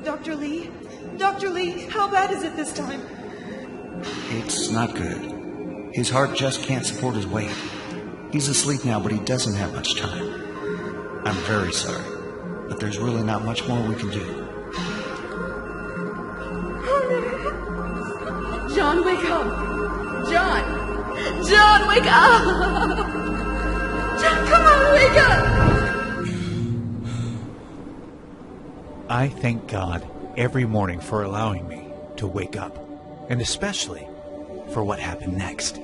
Dr. Lee? Dr. Lee, how bad is it this time? It's not good. His heart just can't support his weight. He's asleep now, but he doesn't have much time. I'm very sorry, but there's really not much more we can do. John, wake up! John! John, wake up! John, come on, wake up! I thank God every morning for allowing me to wake up, and especially for what happened next.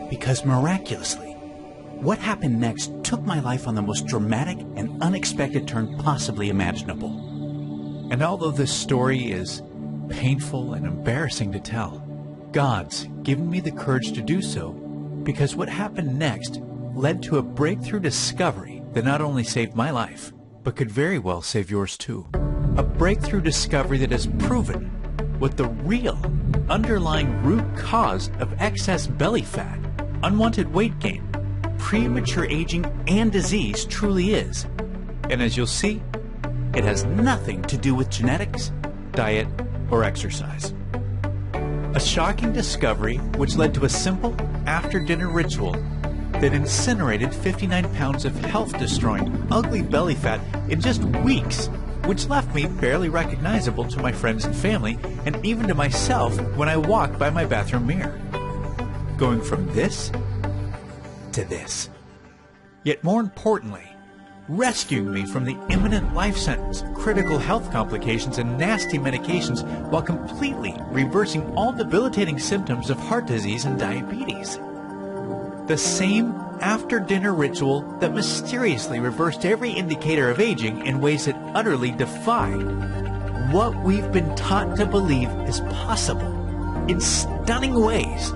Because miraculously, what happened next took my life on the most dramatic and unexpected turn possibly imaginable. And although this story is painful and embarrassing to tell, God's given me the courage to do so because what happened next led to a breakthrough discovery that not only saved my life, but could very well save yours too. A breakthrough discovery that has proven what the real underlying root cause of excess belly fat, unwanted weight gain, premature aging, and disease truly is. And as you'll see, it has nothing to do with genetics, diet, or exercise. A shocking discovery which led to a simple after-dinner ritual that incinerated 59 pounds of health-destroying, ugly belly fat in just weeks, which left me barely recognizable to my friends and family, and even to myself when I walked by my bathroom mirror. Going from this to this. Yet more importantly, rescuing me from the imminent life sentence, critical health complications, and nasty medications while completely reversing all debilitating symptoms of heart disease and diabetes. The same after-dinner ritual that mysteriously reversed every indicator of aging in ways that utterly defied what we've been taught to believe is possible in stunning ways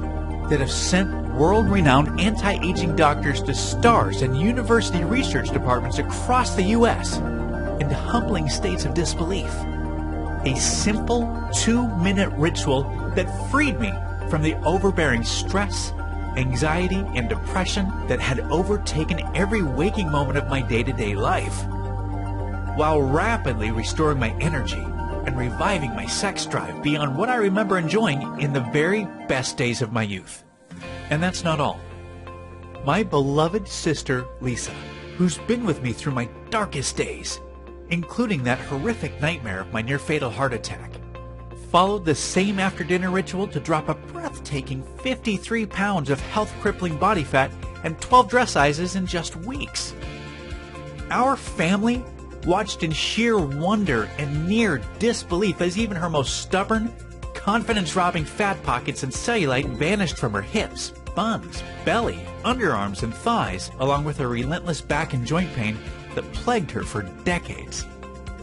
that have sent world-renowned anti-aging doctors to stars and university research departments across the U.S. into humbling states of disbelief. A simple 2-minute ritual that freed me from the overbearing stress, anxiety, and depression that had overtaken every waking moment of my day-to-day life, while rapidly restoring my energy and reviving my sex drive beyond what I remember enjoying in the very best days of my youth. And that's not all. My beloved sister, Lisa, who's been with me through my darkest days, including that horrific nightmare of my near-fatal heart attack, followed the same after-dinner ritual to drop a breathtaking 53 pounds of health-crippling body fat and 12 dress sizes in just weeks. Our family watched in sheer wonder and near disbelief as even her most stubborn, confidence-robbing fat pockets and cellulite vanished from her hips, buns, belly, underarms, and thighs, along with her relentless back and joint pain that plagued her for decades.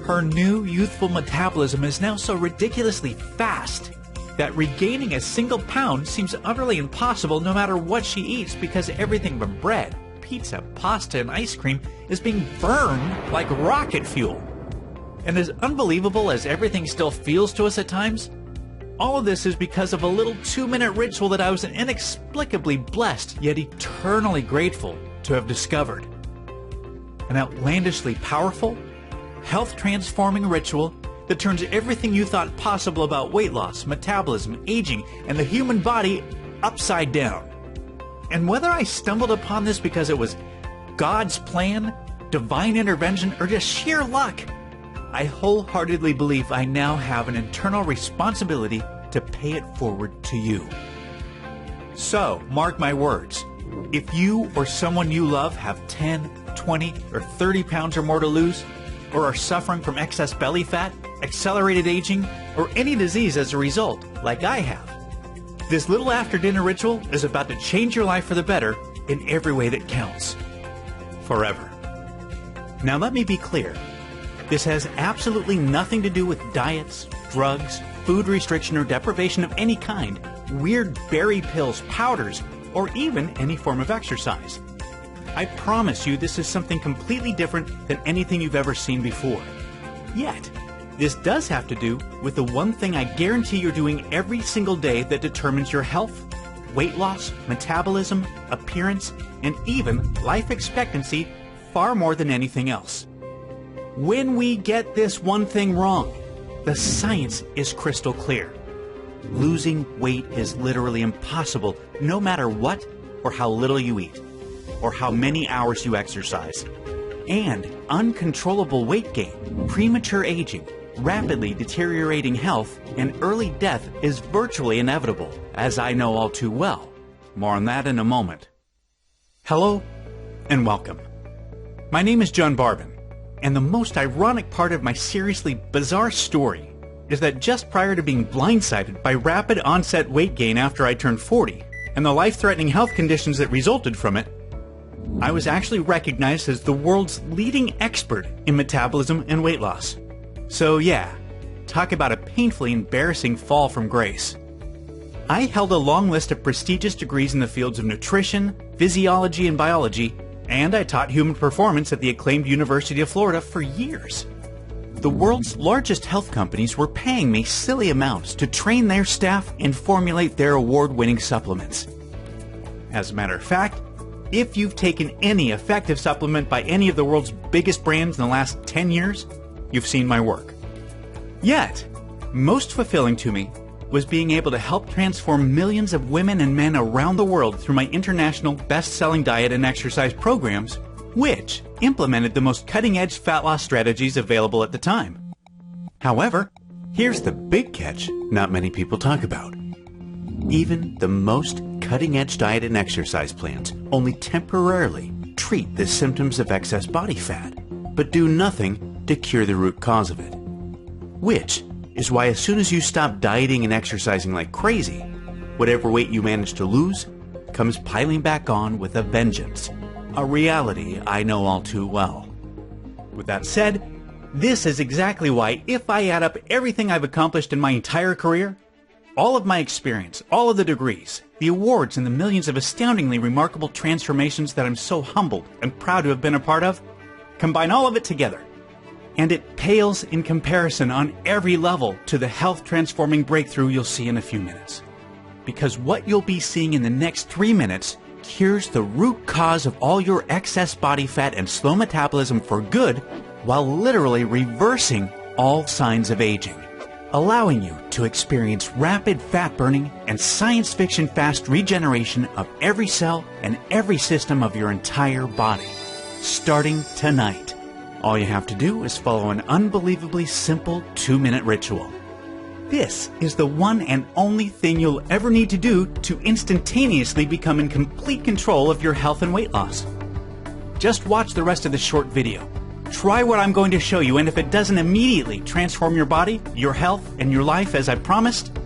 Her new youthful metabolism is now so ridiculously fast that regaining a single pound seems utterly impossible no matter what she eats, because everything from bread, pizza, pasta, and ice cream is being burned like rocket fuel. And as unbelievable as everything still feels to us at times, all of this is because of a little 2-minute ritual that I was inexplicably blessed yet eternally grateful to have discovered. An outlandishly powerful, health-transforming ritual that turns everything you thought possible about weight loss, metabolism, aging, and the human body upside down. And whether I stumbled upon this because it was God's plan, divine intervention, or just sheer luck, I wholeheartedly believe I now have an internal responsibility to pay it forward to you. So, mark my words, if you or someone you love have 10, 20, or 30 pounds or more to lose, or are suffering from excess belly fat, accelerated aging, or any disease as a result, like I have, this little after-dinner ritual is about to change your life for the better in every way that counts. Forever. Now let me be clear. This has absolutely nothing to do with diets, drugs, food restriction or deprivation of any kind, weird berry pills, powders, or even any form of exercise. I promise you this is something completely different than anything you've ever seen before. Yet, this does have to do with the one thing I guarantee you're doing every single day that determines your health, weight loss, metabolism, appearance, and even life expectancy far more than anything else. When we get this one thing wrong, the science is crystal clear. Losing weight is literally impossible no matter what or how little you eat, or how many hours you exercise. And uncontrollable weight gain, premature aging, rapidly deteriorating health, and early death is virtually inevitable, as I know all too well. More on that in a moment. Hello, and welcome. My name is John Barbin, and the most ironic part of my seriously bizarre story is that just prior to being blindsided by rapid onset weight gain after I turned 40, and the life-threatening health conditions that resulted from it, I was actually recognized as the world's leading expert in metabolism and weight loss. So yeah, talk about a painfully embarrassing fall from grace. I held a long list of prestigious degrees in the fields of nutrition, physiology, and biology, and I taught human performance at the acclaimed University of Florida for years. The world's largest health companies were paying me silly amounts to train their staff and formulate their award-winning supplements. As a matter of fact, if you've taken any effective supplement by any of the world's biggest brands in the last 10 years, you've seen my work. Yet, most fulfilling to me was being able to help transform millions of women and men around the world through my international best-selling diet and exercise programs, which implemented the most cutting-edge fat loss strategies available at the time. However, here's the big catch not many people talk about. Even the most cutting-edge diet and exercise plans only temporarily treat the symptoms of excess body fat, but do nothing to cure the root cause of it. Which is why as soon as you stop dieting and exercising like crazy, whatever weight you manage to lose comes piling back on with a vengeance, a reality I know all too well. With that said, this is exactly why if I add up everything I've accomplished in my entire career, all of my experience, all of the degrees, the awards, and the millions of astoundingly remarkable transformations that I'm so humbled and proud to have been a part of, combine all of it together, and it pales in comparison on every level to the health-transforming breakthrough you'll see in a few minutes. Because what you'll be seeing in the next 3 minutes cures the root cause of all your excess body fat and slow metabolism for good, while literally reversing all signs of aging, allowing you to experience rapid fat burning and science fiction fast regeneration of every cell and every system of your entire body, starting tonight. All you have to do is follow an unbelievably simple 2-minute ritual. This is the one and only thing you'll ever need to do to instantaneously become in complete control of your health and weight loss. Just watch the rest of the short video. Try what I'm going to show you, and if it doesn't immediately transform your body, your health, and your life as I promised,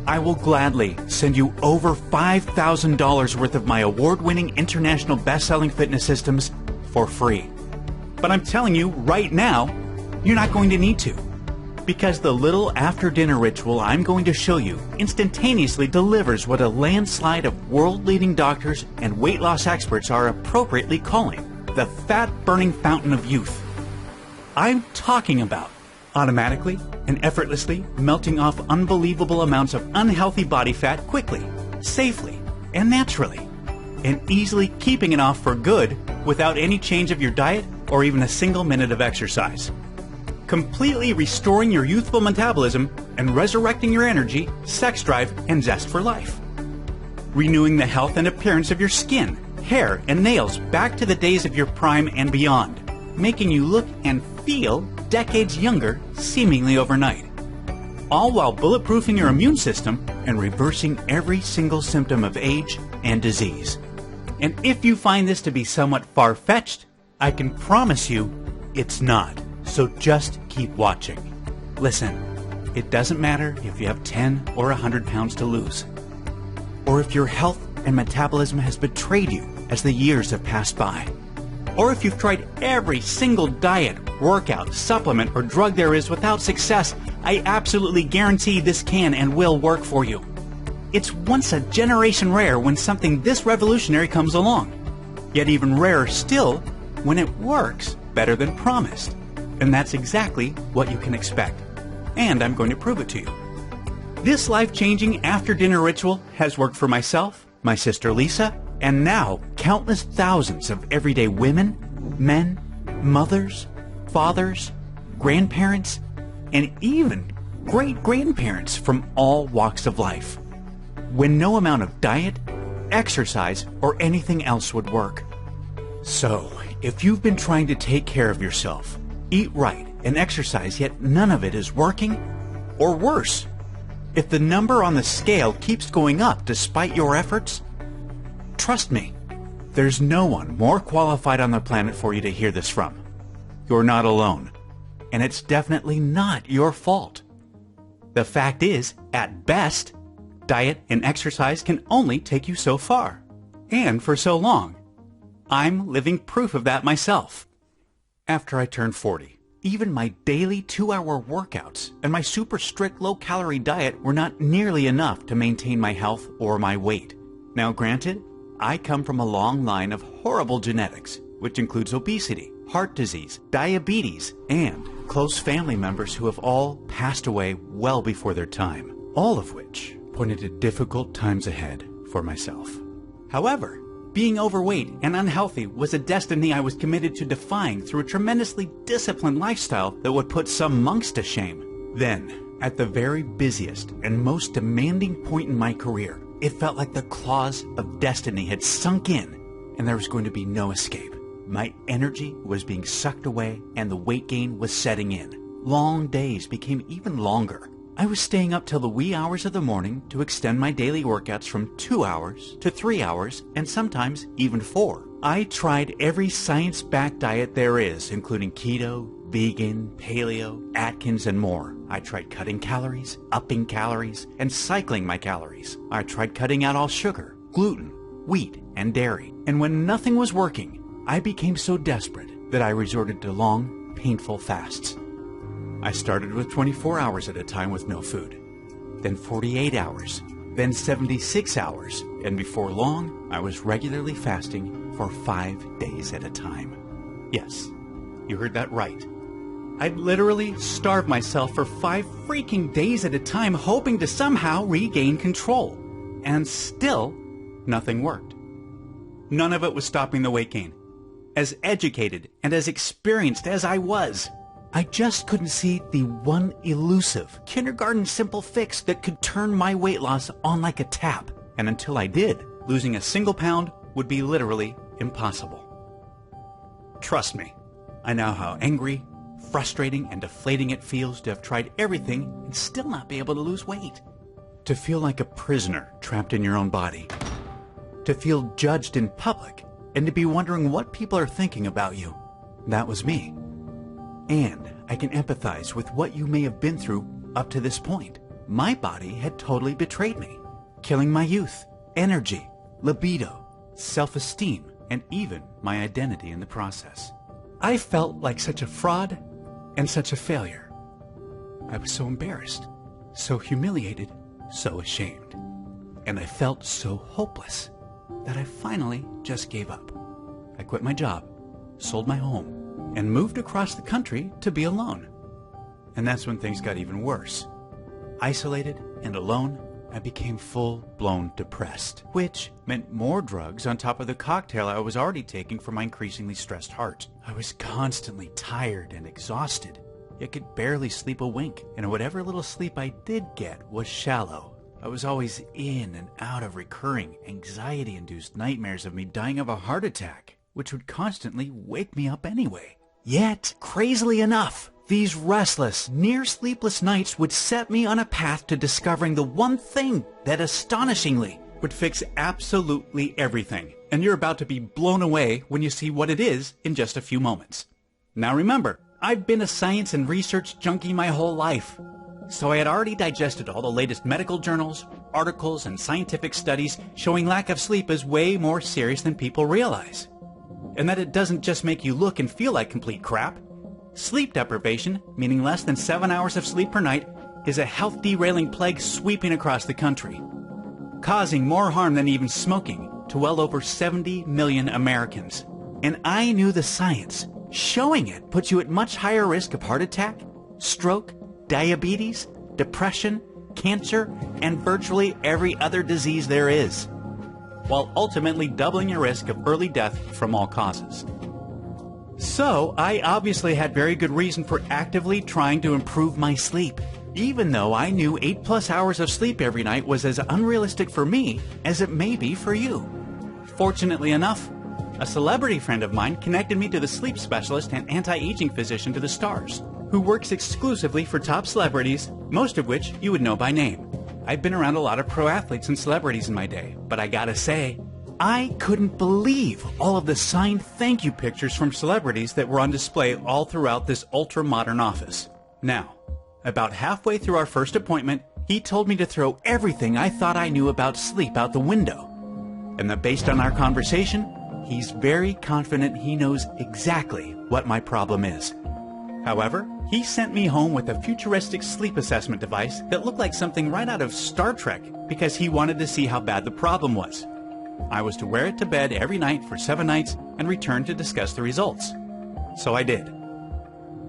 I will gladly send you over $5,000 worth of my award-winning international best-selling fitness systems for free. But I'm telling you right now, you're not going to need to. Because the little after-dinner ritual I'm going to show you instantaneously delivers what a landslide of world-leading doctors and weight loss experts are appropriately calling the fat-burning fountain of youth. I'm talking about automatically and effortlessly melting off unbelievable amounts of unhealthy body fat quickly, safely, and naturally, and easily keeping it off for good without any change of your diet or even a single minute of exercise. Completely restoring your youthful metabolism and resurrecting your energy, sex drive, and zest for life. Renewing the health and appearance of your skin, hair, and nails back to the days of your prime and beyond, making you look and feel decades younger seemingly overnight. All while bulletproofing your immune system and reversing every single symptom of age and disease. And if you find this to be somewhat far-fetched, I can promise you it's not. So just keep watching. Listen, it doesn't matter if you have 10 or 100 pounds to lose, or if your health and metabolism has betrayed you as the years have passed by, or if you've tried every single diet, workout, supplement, or drug there is without success. I absolutely guarantee this can and will work for you. It's once a generation rare when something this revolutionary comes along, yet even rarer still when it works better than promised. And that's exactly what you can expect. And I'm going to prove it to you. This life-changing after-dinner ritual has worked for myself, my sister Lisa, and now countless thousands of everyday women, men, mothers, fathers, grandparents, and even great-grandparents from all walks of life, when no amount of diet, exercise, or anything else would work. So, if you've been trying to take care of yourself, eat right, and exercise, yet none of it is working, or worse, if the number on the scale keeps going up despite your efforts, trust me, there's no one more qualified on the planet for you to hear this from. You're not alone, and it's definitely not your fault. The fact is, at best, diet and exercise can only take you so far, and for so long. I'm living proof of that myself. After I turned 40, even my daily 2-hour workouts and my super strict low-calorie diet were not nearly enough to maintain my health or my weight. Now granted, I come from a long line of horrible genetics, which includes obesity, heart disease, diabetes, and close family members who have all passed away well before their time, all of which pointed to difficult times ahead for myself. However, being overweight and unhealthy was a destiny I was committed to defying through a tremendously disciplined lifestyle that would put some monks to shame. Then, at the very busiest and most demanding point in my career, it felt like the claws of destiny had sunk in and there was going to be no escape. My energy was being sucked away and the weight gain was setting in. Long days became even longer. I was staying up till the wee hours of the morning to extend my daily workouts from 2 hours to 3 hours and sometimes even 4. I tried every science-backed diet there is, including keto, vegan, paleo, Atkins, and more. I tried cutting calories, upping calories, and cycling my calories. I tried cutting out all sugar, gluten, wheat, and dairy. And when nothing was working, I became so desperate that I resorted to long, painful fasts. I started with 24 hours at a time with no food, then 48 hours, then 76 hours, and before long, I was regularly fasting for 5 days at a time. Yes, you heard that right. I'd literally starved myself for 5 freaking days at a time, hoping to somehow regain control. And still, nothing worked. None of it was stopping the weight gain. As educated and as experienced as I was, I just couldn't see the one elusive, kindergarten simple fix that could turn my weight loss on like a tap. And until I did, losing a single pound would be literally impossible. Trust me, I know how angry, frustrating, and deflating it feels to have tried everything and still not be able to lose weight. To feel like a prisoner trapped in your own body. To feel judged in public and to be wondering what people are thinking about you. That was me. And I can empathize with what you may have been through up to this point. My body had totally betrayed me, killing my youth, energy, libido, self-esteem, and even my identity in the process. I felt like such a fraud and such a failure. I was so embarrassed, so humiliated, so ashamed. And I felt so hopeless that I finally just gave up. I quit my job, sold my home, and moved across the country to be alone. And that's when things got even worse. Isolated and alone, I became full-blown depressed, which meant more drugs on top of the cocktail I was already taking for my increasingly stressed heart. I was constantly tired and exhausted, yet could barely sleep a wink, and whatever little sleep I did get was shallow. I was always in and out of recurring, anxiety-induced nightmares of me dying of a heart attack, which would constantly wake me up anyway. Yet, crazily enough, these restless, near-sleepless nights would set me on a path to discovering the one thing that astonishingly would fix absolutely everything. And you're about to be blown away when you see what it is in just a few moments. Now remember, I've been a science and research junkie my whole life. So I had already digested all the latest medical journals, articles, and scientific studies showing lack of sleep is way more serious than people realize. And that it doesn't just make you look and feel like complete crap. Sleep deprivation, meaning less than 7 hours of sleep per night, is a health derailing plague sweeping across the country, causing more harm than even smoking to well over 70 million Americans. And I knew the science. Showing it puts you at much higher risk of heart attack, stroke, diabetes, depression, cancer, and virtually every other disease there is, while ultimately doubling your risk of early death from all causes. So, I obviously had very good reason for actively trying to improve my sleep. even though I knew 8+ hours of sleep every night was as unrealistic for me as it may be for you. Fortunately enough, a celebrity friend of mine connected me to the sleep specialist and anti-aging physician to the stars, who works exclusively for top celebrities, most of which you would know by name. I've been around a lot of pro athletes and celebrities in my day, but I gotta say, I couldn't believe all of the signed thank you pictures from celebrities that were on display all throughout this ultra-modern office. Now, about halfway through our first appointment, he told me to throw everything I thought I knew about sleep out the window, and that based on our conversation, he's very confident he knows exactly what my problem is. However, he sent me home with a futuristic sleep assessment device that looked like something right out of Star Trek because he wanted to see how bad the problem was. I was to wear it to bed every night for 7 nights and return to discuss the results. So I did.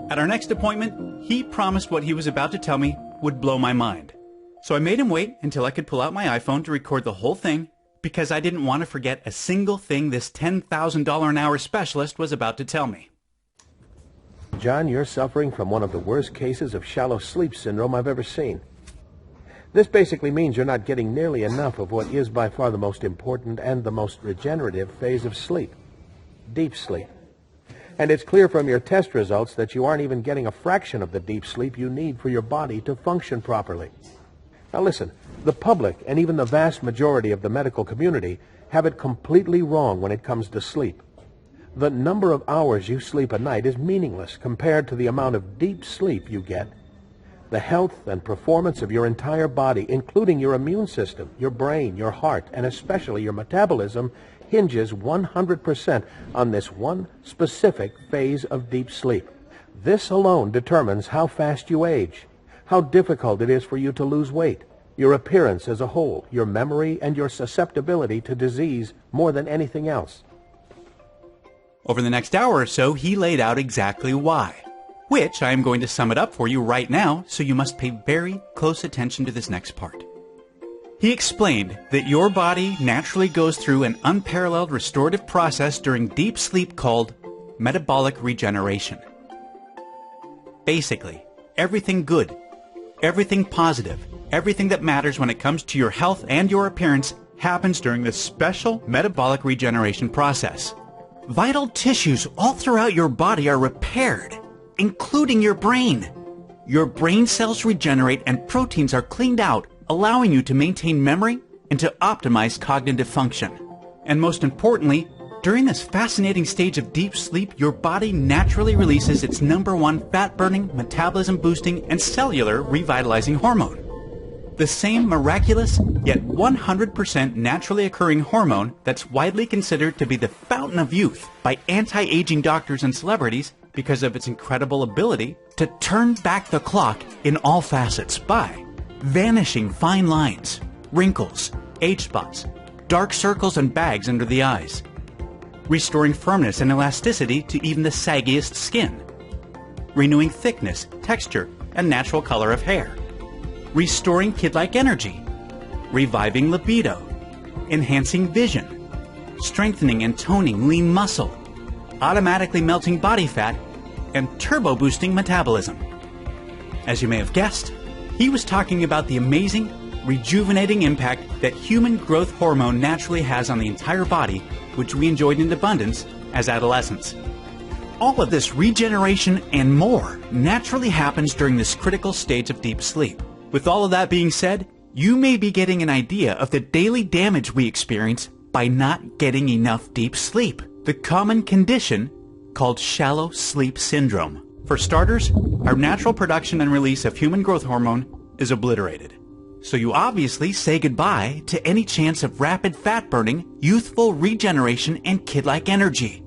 At our next appointment, he promised what he was about to tell me would blow my mind. So I made him wait until I could pull out my iPhone to record the whole thing because I didn't want to forget a single thing this $10,000 an hour specialist was about to tell me. John, you're suffering from one of the worst cases of shallow sleep syndrome I've ever seen. This basically means you're not getting nearly enough of what is by far the most important and the most regenerative phase of sleep, deep sleep. And it's clear from your test results that you aren't even getting a fraction of the deep sleep you need for your body to function properly. Now listen, the public and even the vast majority of the medical community have it completely wrong when it comes to sleep. The number of hours you sleep a night is meaningless compared to the amount of deep sleep you get. The health and performance of your entire body, including your immune system, your brain, your heart, and especially your metabolism, hinges 100% on this one specific phase of deep sleep. This alone determines how fast you age, how difficult it is for you to lose weight, your appearance as a whole, your memory, and your susceptibility to disease more than anything else. Over the next hour or so, he laid out exactly why, which I am going to sum it up for you right now, so you must pay very close attention to this next part. He explained that your body naturally goes through an unparalleled restorative process during deep sleep called metabolic regeneration. Basically, everything good, everything positive, everything that matters when it comes to your health and your appearance happens during this special metabolic regeneration process. Vital tissues all throughout your body are repaired, including your brain. Your brain cells regenerate and proteins are cleaned out, allowing you to maintain memory and to optimize cognitive function. And most importantly, during this fascinating stage of deep sleep, your body naturally releases its #1 fat-burning, metabolism-boosting, and cellular revitalizing hormone. The same miraculous, yet 100% naturally occurring hormone that's widely considered to be the fountain of youth by anti-aging doctors and celebrities because of its incredible ability to turn back the clock in all facets by vanishing fine lines, wrinkles, age spots, dark circles and bags under the eyes, restoring firmness and elasticity to even the saggiest skin, renewing thickness, texture, and natural color of hair, restoring kid-like energy, reviving libido, enhancing vision, strengthening and toning lean muscle, automatically melting body fat, and turbo-boosting metabolism. As you may have guessed, he was talking about the amazing, rejuvenating impact that human growth hormone naturally has on the entire body, which we enjoyed in abundance as adolescents. All of this regeneration and more naturally happens during this critical stage of deep sleep. With all of that being said, you may be getting an idea of the daily damage we experience by not getting enough deep sleep, the common condition called shallow sleep syndrome. For starters, our natural production and release of human growth hormone is obliterated. So you obviously say goodbye to any chance of rapid fat burning, youthful regeneration, and kid-like energy.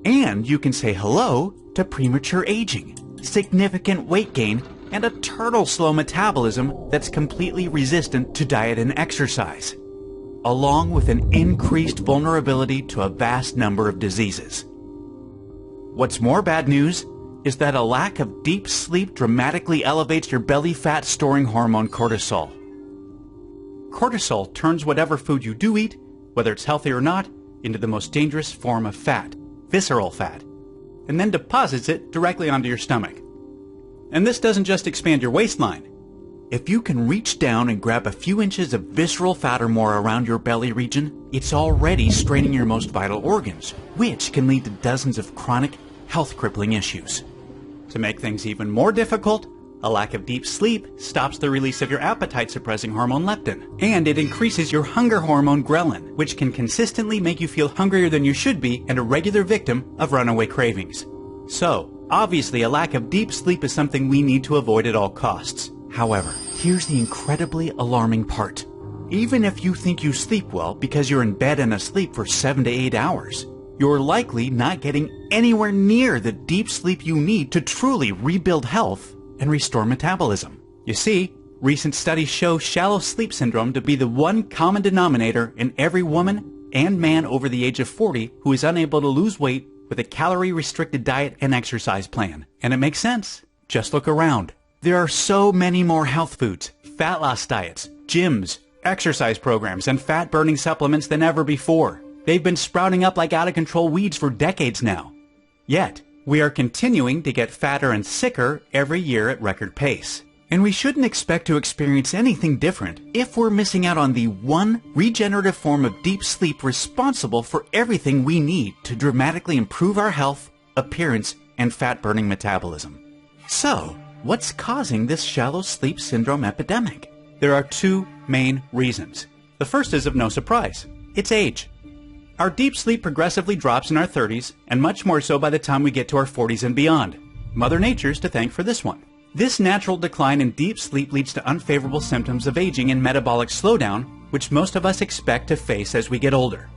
And you can say hello to premature aging, significant weight gain, and a turtle slow metabolism that's completely resistant to diet and exercise, along with an increased vulnerability to a vast number of diseases. What's more bad news is that a lack of deep sleep dramatically elevates your belly fat storing hormone cortisol. Cortisol turns whatever food you do eat, whether it's healthy or not, into the most dangerous form of fat, visceral fat, and then deposits it directly onto your stomach. And this doesn't just expand your waistline, If you can reach down and grab a few inches of visceral fat or more around your belly region, it's already straining your most vital organs, which can lead to dozens of chronic, health-crippling issues. To make things even more difficult, a lack of deep sleep stops the release of your appetite-suppressing hormone leptin, and it increases your hunger hormone ghrelin, which can consistently make you feel hungrier than you should be and a regular victim of runaway cravings. So, obviously, a lack of deep sleep is something we need to avoid at all costs. However, here's the incredibly alarming part. Even if you think you sleep well because you're in bed and asleep for 7 to 8 hours, you're likely not getting anywhere near the deep sleep you need to truly rebuild health and restore metabolism. You see, recent studies show shallow sleep syndrome to be the one common denominator in every woman and man over the age of 40 who is unable to lose weight with a calorie-restricted diet and exercise plan. And it makes sense. Just look around. There are so many more health foods, fat loss diets, gyms, exercise programs, and fat-burning supplements than ever before. They've been sprouting up like out-of-control weeds for decades now. Yet, we are continuing to get fatter and sicker every year at record pace. And we shouldn't expect to experience anything different if we're missing out on the one regenerative form of deep sleep responsible for everything we need to dramatically improve our health, appearance, and fat-burning metabolism. So, what's causing this shallow sleep syndrome epidemic? There are two main reasons. The first is of no surprise. It's age. Our deep sleep progressively drops in our 30s, and much more so by the time we get to our 40s and beyond. Mother Nature's to thank for this one. This natural decline in deep sleep leads to unfavorable symptoms of aging and metabolic slowdown, which most of us expect to face as we get older.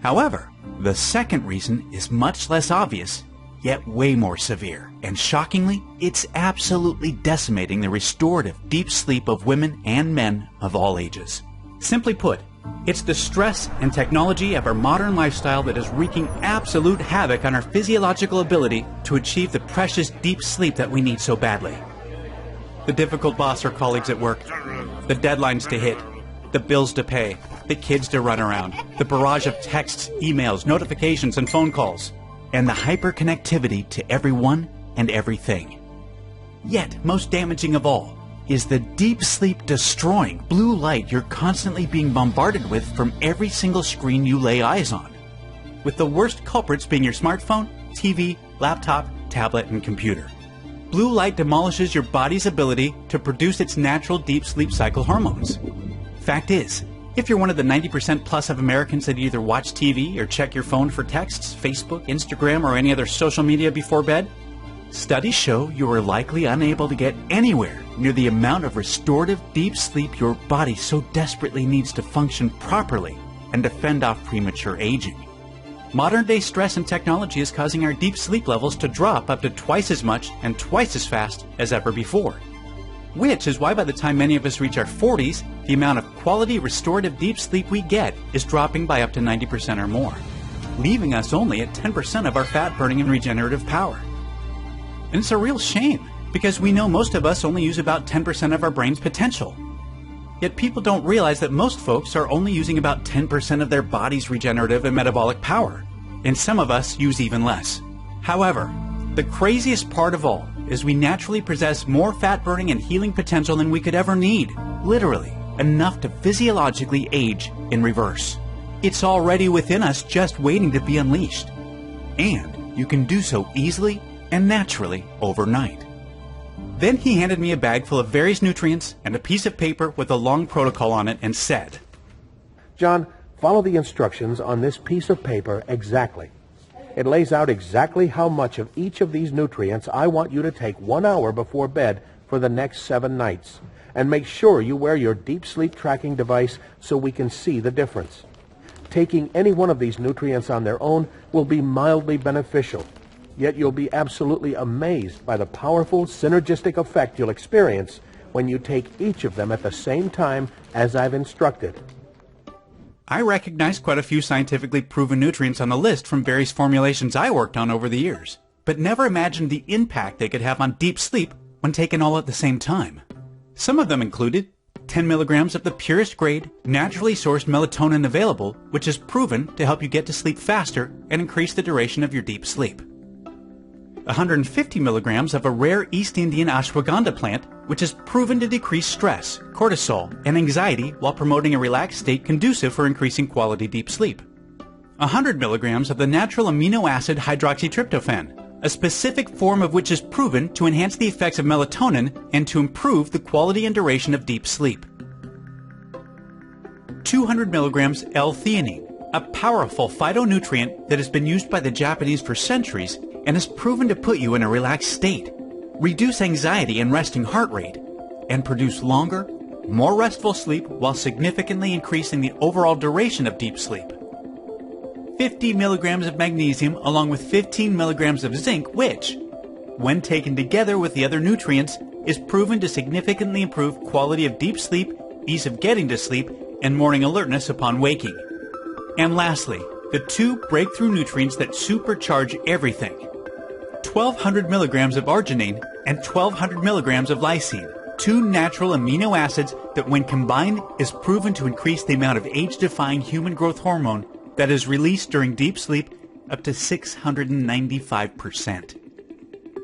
However, the second reason is much less obvious, yet way more severe. And shockingly, it's absolutely decimating the restorative deep sleep of women and men of all ages. Simply put, it's the stress and technology of our modern lifestyle that is wreaking absolute havoc on our physiological ability to achieve the precious deep sleep that we need so badly. The difficult boss or colleagues at work, the deadlines to hit, the bills to pay, the kids to run around, the barrage of texts, emails, notifications, and phone calls, and the hyperconnectivity to everyone and everything. Yet, most damaging of all is the deep sleep destroying blue light you're constantly being bombarded with from every single screen you lay eyes on, with the worst culprits being your smartphone, TV, laptop, tablet, and computer. Blue light demolishes your body's ability to produce its natural deep sleep cycle hormones. Fact is, if you're one of the 90% plus of Americans that either watch TV or check your phone for texts, Facebook, Instagram, or any other social media before bed, studies show you are likely unable to get anywhere near the amount of restorative deep sleep your body so desperately needs to function properly and to fend off premature aging. Modern-day stress and technology is causing our deep sleep levels to drop up to twice as much and twice as fast as ever before. Which is why by the time many of us reach our 40s, the amount of quality restorative deep sleep we get is dropping by up to 90% or more, leaving us only at 10% of our fat-burning and regenerative power. And it's a real shame, because we know most of us only use about 10% of our brain's potential. Yet people don't realize that most folks are only using about 10% of their body's regenerative and metabolic power, and some of us use even less. However, the craziest part of all is we naturally possess more fat-burning and healing potential than we could ever need, literally, enough to physiologically age in reverse. It's already within us, just waiting to be unleashed. And you can do so easily and naturally overnight. Then he handed me a bag full of various nutrients and a piece of paper with a long protocol on it and said, John, follow the instructions on this piece of paper exactly. It lays out exactly how much of each of these nutrients I want you to take 1 hour before bed for the next 7 nights. And make sure you wear your deep sleep tracking device so we can see the difference. Taking any one of these nutrients on their own will be mildly beneficial. Yet you'll be absolutely amazed by the powerful synergistic effect you'll experience when you take each of them at the same time as I've instructed. I recognize quite a few scientifically proven nutrients on the list from various formulations I worked on over the years, but never imagined the impact they could have on deep sleep when taken all at the same time. Some of them included 10 milligrams of the purest grade, naturally sourced melatonin available, which is proven to help you get to sleep faster and increase the duration of your deep sleep. 150 milligrams of a rare East Indian ashwagandha plant, which is proven to decrease stress, cortisol, and anxiety while promoting a relaxed state conducive for increasing quality deep sleep. 100 milligrams of the natural amino acid hydroxytryptophan, a specific form of which is proven to enhance the effects of melatonin and to improve the quality and duration of deep sleep. 200 milligrams L-theanine, a powerful phytonutrient that has been used by the Japanese for centuries and is proven to put you in a relaxed state, reduce anxiety and resting heart rate, and produce longer, more restful sleep while significantly increasing the overall duration of deep sleep. 50 milligrams of magnesium along with 15 milligrams of zinc, which, when taken together with the other nutrients, is proven to significantly improve quality of deep sleep, ease of getting to sleep, and morning alertness upon waking. And lastly, the 2 breakthrough nutrients that supercharge everything. 1,200 milligrams of arginine and 1,200 milligrams of lysine, 2 natural amino acids that when combined is proven to increase the amount of age-defying human growth hormone that is released during deep sleep up to 695%.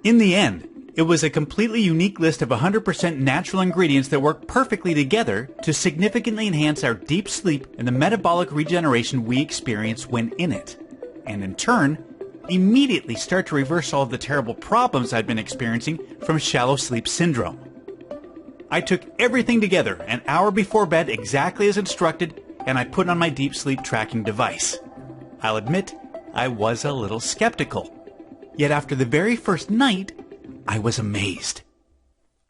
In the end, it was a completely unique list of 100% natural ingredients that work perfectly together to significantly enhance our deep sleep and the metabolic regeneration we experience when in it, and in turn, immediately start to reverse all of the terrible problems I'd been experiencing from shallow sleep syndrome. I took everything together an hour before bed exactly as instructed, and I put on my deep sleep tracking device. I'll admit, I was a little skeptical. Yet after the very first night, I was amazed.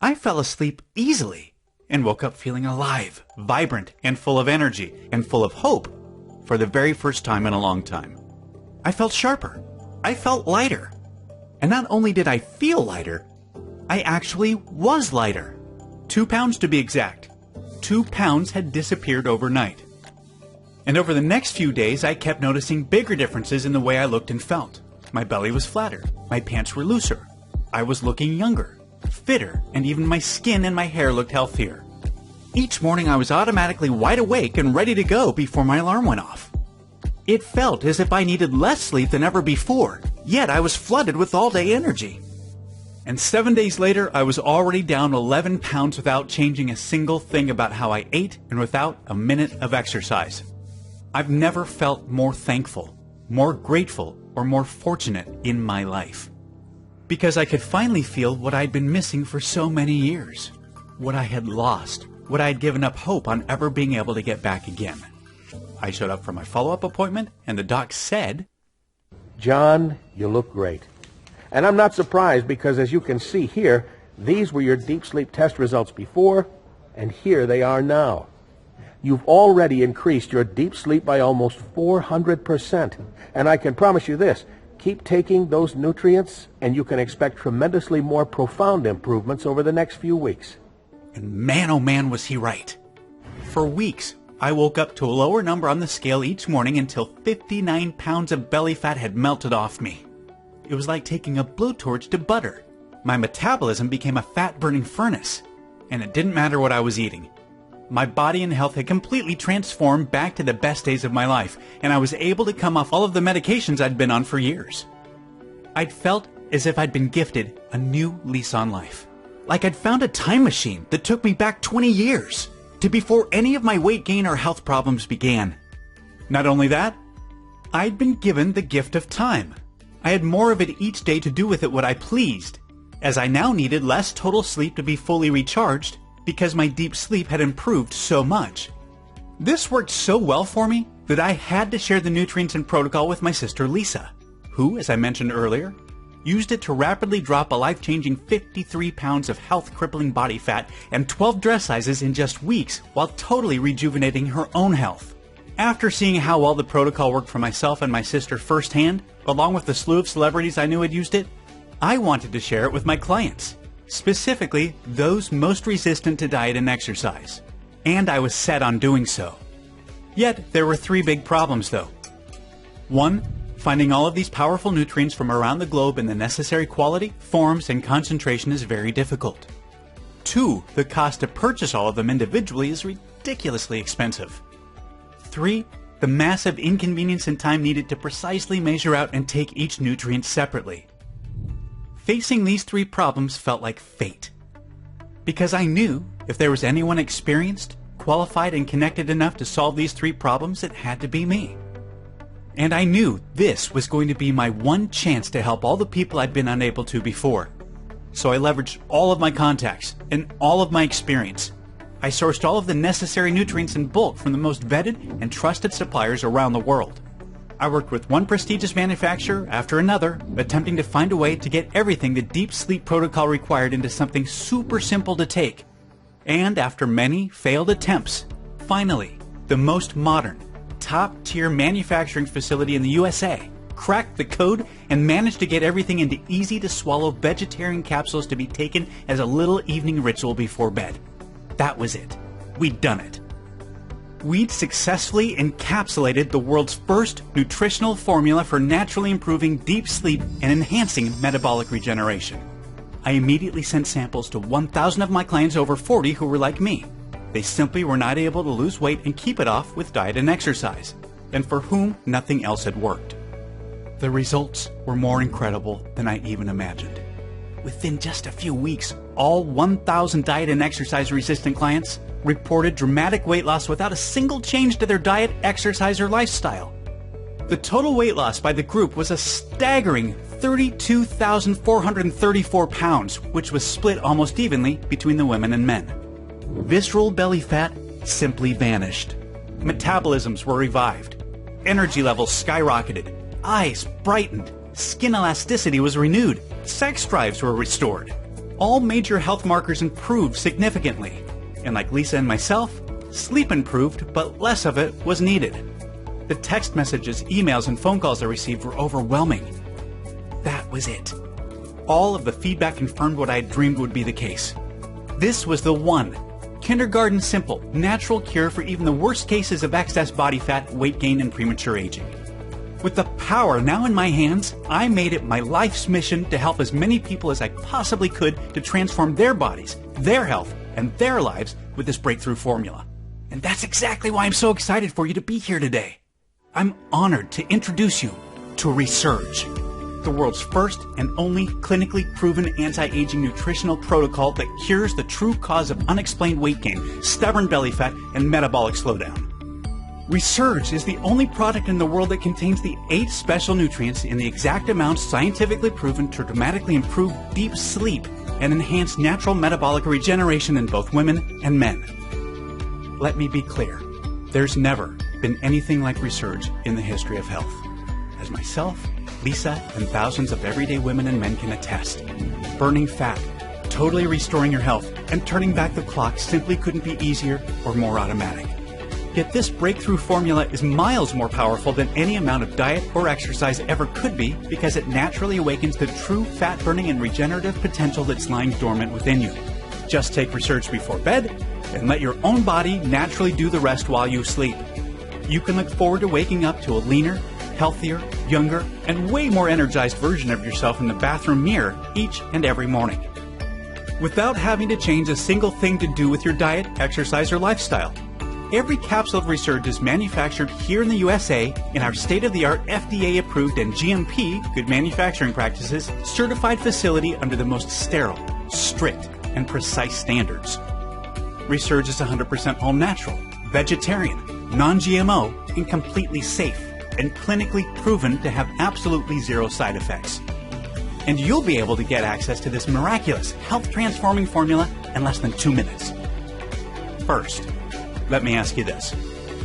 I fell asleep easily and woke up feeling alive, vibrant, and full of energy, and full of hope for the very first time in a long time. I felt sharper. I felt lighter. And not only did I feel lighter, I actually was lighter. 2 pounds to be exact. 2 pounds had disappeared overnight. And over the next few days, I kept noticing bigger differences in the way I looked and felt. My belly was flatter. My pants were looser. I was looking younger, fitter, and even my skin and my hair looked healthier. Each morning I was automatically wide awake and ready to go before my alarm went off. It felt as if I needed less sleep than ever before, yet I was flooded with all-day energy. And 7 days later, I was already down 11 pounds without changing a single thing about how I ate and without a minute of exercise. I've never felt more thankful, more grateful, or more fortunate in my life. Because I could finally feel what I'd been missing for so many years. What I had lost. What I had given up hope on ever being able to get back again. I showed up for my follow-up appointment, and the doc said, "John, you look great. And I'm not surprised because, as you can see here, these were your deep sleep test results before, and here they are now. You've already increased your deep sleep by almost 400%. And I can promise you this, keep taking those nutrients, and you can expect tremendously more profound improvements over the next few weeks." And man, oh man, was he right. For weeks, I woke up to a lower number on the scale each morning until 59 pounds of belly fat had melted off me. It was like taking a blowtorch to butter. My metabolism became a fat-burning furnace, and it didn't matter what I was eating. My body and health had completely transformed back to the best days of my life, and I was able to come off all of the medications I'd been on for years. I'd felt as if I'd been gifted a new lease on life. Like I'd found a time machine that took me back 20 years, to before any of my weight gain or health problems began. Not only that, I'd been given the gift of time. I had more of it each day to do with it what I pleased, as I now needed less total sleep to be fully recharged because my deep sleep had improved so much. This worked so well for me that I had to share the nutrients and protocol with my sister Lisa, who, as I mentioned earlier, used it to rapidly drop a life-changing 53 pounds of health-crippling body fat and 12 dress sizes in just weeks while totally rejuvenating her own health. After seeing how well the protocol worked for myself and my sister firsthand, along with the slew of celebrities I knew had used it, I wanted to share it with my clients, specifically those most resistant to diet and exercise. And I was set on doing so. Yet, there were 3 big problems though. 1. Finding all of these powerful nutrients from around the globe in the necessary quality, forms, and concentration is very difficult. 2. The cost to purchase all of them individually is ridiculously expensive. 3. The massive inconvenience and time needed to precisely measure out and take each nutrient separately. Facing these 3 problems felt like fate. Because I knew if there was anyone experienced, qualified, and connected enough to solve these 3 problems, it had to be me. And I knew this was going to be my one chance to help all the people I'd been unable to before. So I leveraged all of my contacts and all of my experience. I sourced all of the necessary nutrients in bulk from the most vetted and trusted suppliers around the world. I worked with one prestigious manufacturer after another, attempting to find a way to get everything the deep sleep protocol required into something super simple to take. And after many failed attempts, finally, the most modern, top-tier manufacturing facility in the USA cracked the code and managed to get everything into easy-to-swallow vegetarian capsules to be taken as a little evening ritual before bed. That was it. We'd done it. We'd successfully encapsulated the world's first nutritional formula for naturally improving deep sleep and enhancing metabolic regeneration. I immediately sent samples to 1,000 of my clients over 40 who were like me. They simply were not able to lose weight and keep it off with diet and exercise, and for whom nothing else had worked. The results were more incredible than I even imagined. Within just a few weeks, all 1,000 diet and exercise resistant clients reported dramatic weight loss without a single change to their diet, exercise, or lifestyle. The total weight loss by the group was a staggering 32,434 pounds, which was split almost evenly between the women and men. Visceral belly fat simply vanished. Metabolisms were revived. Energy levels skyrocketed. Eyes brightened. Skin elasticity was renewed. Sex drives were restored. All major health markers improved significantly. And like Lisa and myself, sleep improved, but less of it was needed. The text messages, emails, and phone calls I received were overwhelming. That was it. All of the feedback confirmed what I had dreamed would be the case. This was the one, kindergarten simple, natural cure for even the worst cases of excess body fat, weight gain, and premature aging. With the power now in my hands, I made it my life's mission to help as many people as I possibly could to transform their bodies, their health, and their lives with this breakthrough formula. And that's exactly why I'm so excited for you to be here today. I'm honored to introduce you to Resurge, the world's first and only clinically proven anti-aging nutritional protocol that cures the true cause of unexplained weight gain, stubborn belly fat, and metabolic slowdown. Resurge is the only product in the world that contains the 8 special nutrients in the exact amounts scientifically proven to dramatically improve deep sleep and enhance natural metabolic regeneration in both women and men. Let me be clear, there's never been anything like Resurge in the history of health. As myself, Lisa, and thousands of everyday women and men can attest, burning fat, totally restoring your health, and turning back the clock simply couldn't be easier or more automatic. Yet this breakthrough formula is miles more powerful than any amount of diet or exercise ever could be because it naturally awakens the true fat-burning and regenerative potential that's lying dormant within you. Just take Resurge before bed and let your own body naturally do the rest while you sleep. You can look forward to waking up to a leaner, healthier, younger, and way more energized version of yourself in the bathroom mirror each and every morning, without having to change a single thing to do with your diet, exercise, or lifestyle. Every capsule of Resurge is manufactured here in the USA in our state-of-the-art FDA-approved and GMP, good manufacturing practices, certified facility under the most sterile, strict, and precise standards. Resurge is 100% all-natural, vegetarian, non-GMO, and completely safe, and clinically proven to have absolutely zero side effects. And you'll be able to get access to this miraculous, health-transforming formula in less than 2 minutes. First, let me ask you this.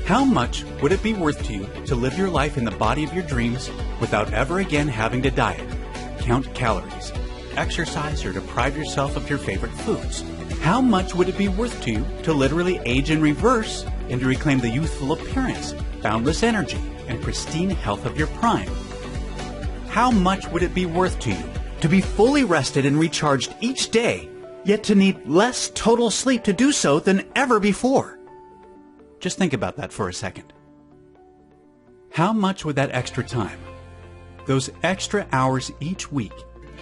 How much would it be worth to you to live your life in the body of your dreams without ever again having to diet, count calories, exercise, or deprive yourself of your favorite foods? How much would it be worth to you to literally age in reverse and to reclaim the youthful appearance, boundless energy, and pristine health of your prime? How much would it be worth to you to be fully rested and recharged each day, yet to need less total sleep to do so than ever before? Just think about that for a second. How much would that extra time, those extra hours each week,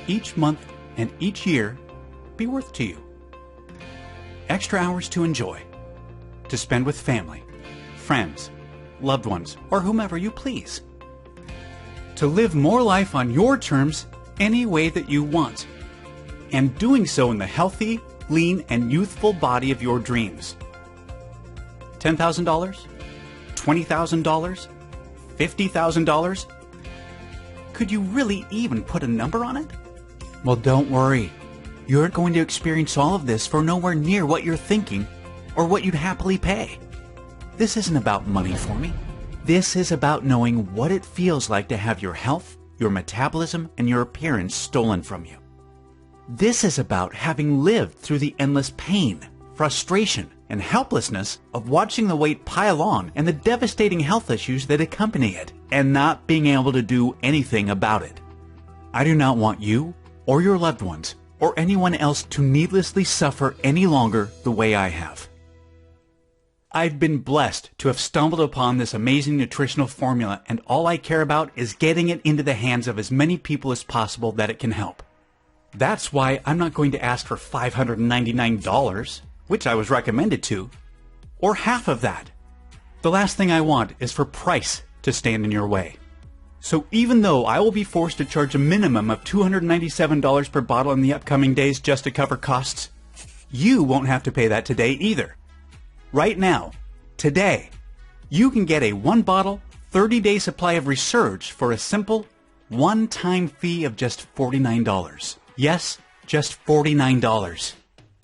each month, and each year be worth to you? Extra hours to enjoy, to spend with family, friends, loved ones, or whomever you please. To live more life on your terms any way that you want, and doing so in the healthy, lean, and youthful body of your dreams. $10,000? $20,000? $50,000? Could you really even put a number on it? Well, don't worry. You're going to experience all of this for nowhere near what you're thinking or what you'd happily pay. This isn't about money for me. This is about knowing what it feels like to have your health, your metabolism, and your appearance stolen from you. This is about having lived through the endless pain, frustration, and helplessness of watching the weight pile on and the devastating health issues that accompany it, and not being able to do anything about it. I do not want you, or your loved ones, or anyone else to needlessly suffer any longer the way I have. I've been blessed to have stumbled upon this amazing nutritional formula, and all I care about is getting it into the hands of as many people as possible that it can help. That's why I'm not going to ask for $599, which I was recommended to, or half of that. The last thing I want is for price to stand in your way. So even though I will be forced to charge a minimum of $297 per bottle in the upcoming days just to cover costs, you won't have to pay that today either. Right now, today, you can get a 1-bottle, 30-day supply of Resurge for a simple, one-time fee of just $49. Yes, just $49.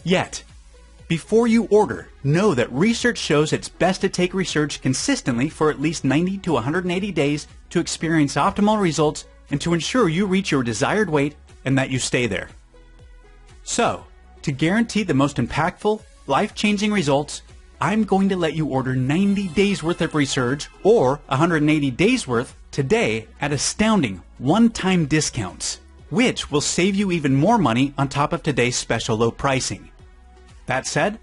Yet, before you order, know that research shows it's best to take Resurge consistently for at least 90 to 180 days to experience optimal results and to ensure you reach your desired weight and that you stay there. So, to guarantee the most impactful, life-changing results, I'm going to let you order 90 days worth of Resurge or 180 days worth today at astounding one-time discounts, which will save you even more money on top of today's special low pricing. That said,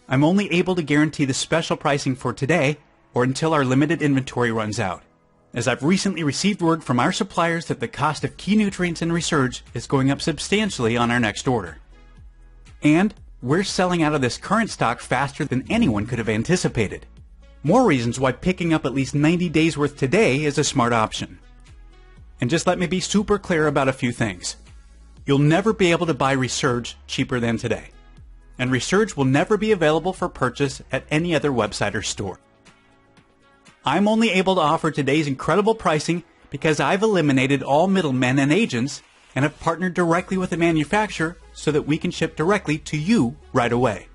I'm only able to guarantee the special pricing for today or until our limited inventory runs out, as I've recently received word from our suppliers that the cost of key nutrients in Resurge is going up substantially on our next order. And we're selling out of this current stock faster than anyone could have anticipated. More reasons why picking up at least 90 days worth today is a smart option. And just let me be super clear about a few things. You'll never be able to buy Resurge cheaper than today. And Resurge will never be available for purchase at any other website or store. I'm only able to offer today's incredible pricing because I've eliminated all middlemen and agents and have partnered directly with the manufacturer so that we can ship directly to you right away.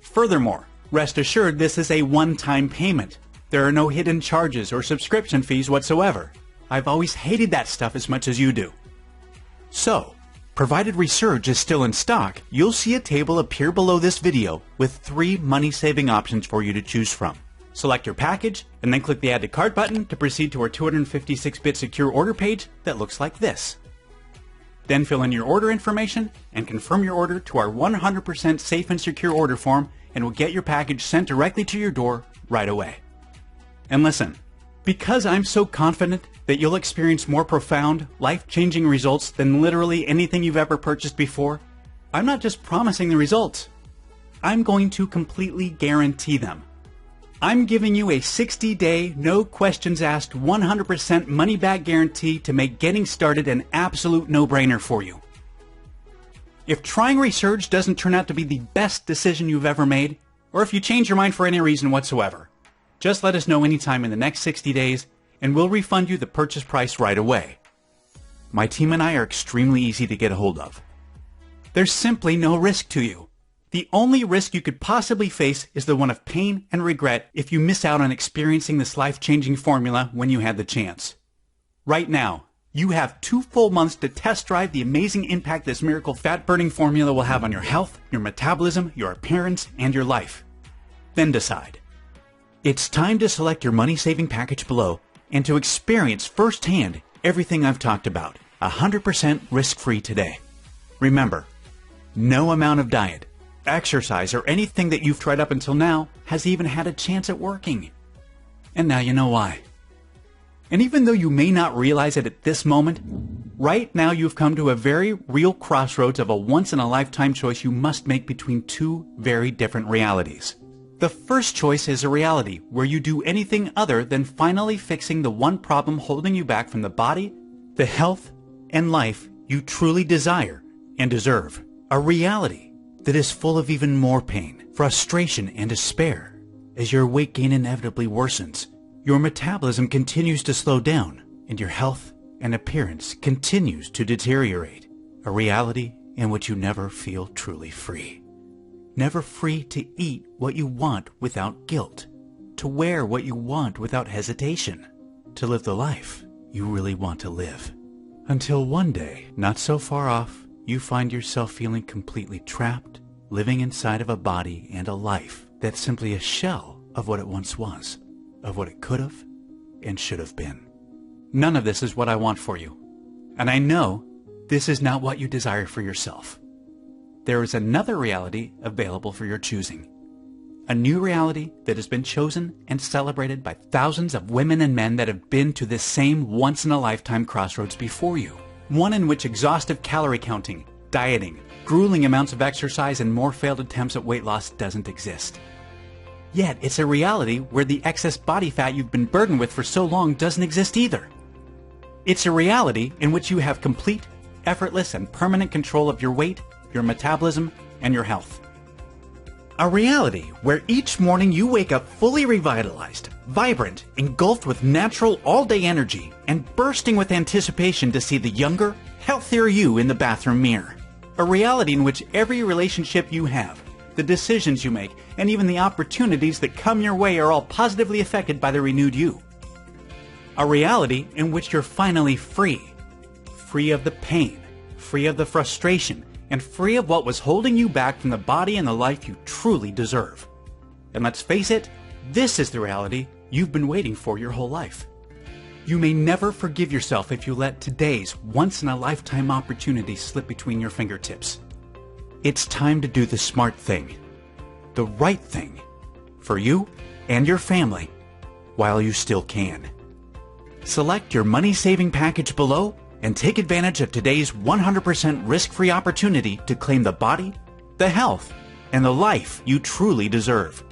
Furthermore, rest assured this is a one-time payment. There are no hidden charges or subscription fees whatsoever. I've always hated that stuff as much as you do. So, provided Resurge is still in stock, you'll see a table appear below this video with 3 money-saving options for you to choose from. Select your package, and then click the Add to Cart button to proceed to our 256-bit secure order page that looks like this. Then fill in your order information and confirm your order to our 100% safe and secure order form, and we'll get your package sent directly to your door right away. And listen, because I'm so confident that you'll experience more profound, life-changing results than literally anything you've ever purchased before, I'm not just promising the results. I'm going to completely guarantee them. I'm giving you a 60-day, no questions asked, 100% money-back guarantee to make getting started an absolute no-brainer for you. If trying Resurge doesn't turn out to be the best decision you've ever made, or if you change your mind for any reason whatsoever, just let us know anytime in the next 60 days, and we'll refund you the purchase price right away. My team and I are extremely easy to get a hold of. There's simply no risk to you. The only risk you could possibly face is the one of pain and regret if you miss out on experiencing this life-changing formula when you had the chance. Right now, you have 2 full months to test drive the amazing impact this miracle fat-burning formula will have on your health, your metabolism, your appearance, and your life. Then decide. It's time to select your money-saving package below and to experience firsthand everything I've talked about, 100% risk-free today. Remember, no amount of diet, exercise, or anything that you've tried up until now has even had a chance at working. And now you know why. And even though you may not realize it at this moment, right now you've come to a very real crossroads of a once-in-a-lifetime choice you must make between 2 very different realities. The first choice is a reality where you do anything other than finally fixing the one problem holding you back from the body, the health, and life you truly desire and deserve. A reality that is full of even more pain, frustration, and despair. As your weight gain inevitably worsens, your metabolism continues to slow down, and your health and appearance continues to deteriorate. A reality in which you never feel truly free. Never free to eat what you want without guilt, to wear what you want without hesitation, to live the life you really want to live. Until one day, not so far off, you find yourself feeling completely trapped, living inside of a body and a life that's simply a shell of what it once was, of what it could have and should have been. None of this is what I want for you, and I know this is not what you desire for yourself. There is another reality available for your choosing. A new reality that has been chosen and celebrated by thousands of women and men that have been to this same once-in-a-lifetime crossroads before you. One in which exhaustive calorie counting, dieting, grueling amounts of exercise, and more failed attempts at weight loss doesn't exist. Yet it's a reality where the excess body fat you've been burdened with for so long doesn't exist either. It's a reality in which you have complete, effortless, and permanent control of your weight, your metabolism, and your health. A reality where each morning you wake up fully revitalized, vibrant, engulfed with natural all-day energy, and bursting with anticipation to see the younger, healthier you in the bathroom mirror. A reality in which every relationship you have, the decisions you make, and even the opportunities that come your way are all positively affected by the renewed you. A reality in which you're finally free. Free of the pain, free of the frustration, and free of what was holding you back from the body and the life you truly deserve. And let's face it, this is the reality you've been waiting for your whole life. You may never forgive yourself if you let today's once-in-a-lifetime opportunity slip between your fingertips. It's time to do the smart thing, the right thing, for you and your family, while you still can. Select your money-saving package below and take advantage of today's 100% risk-free opportunity to claim the body, the health, and the life you truly deserve.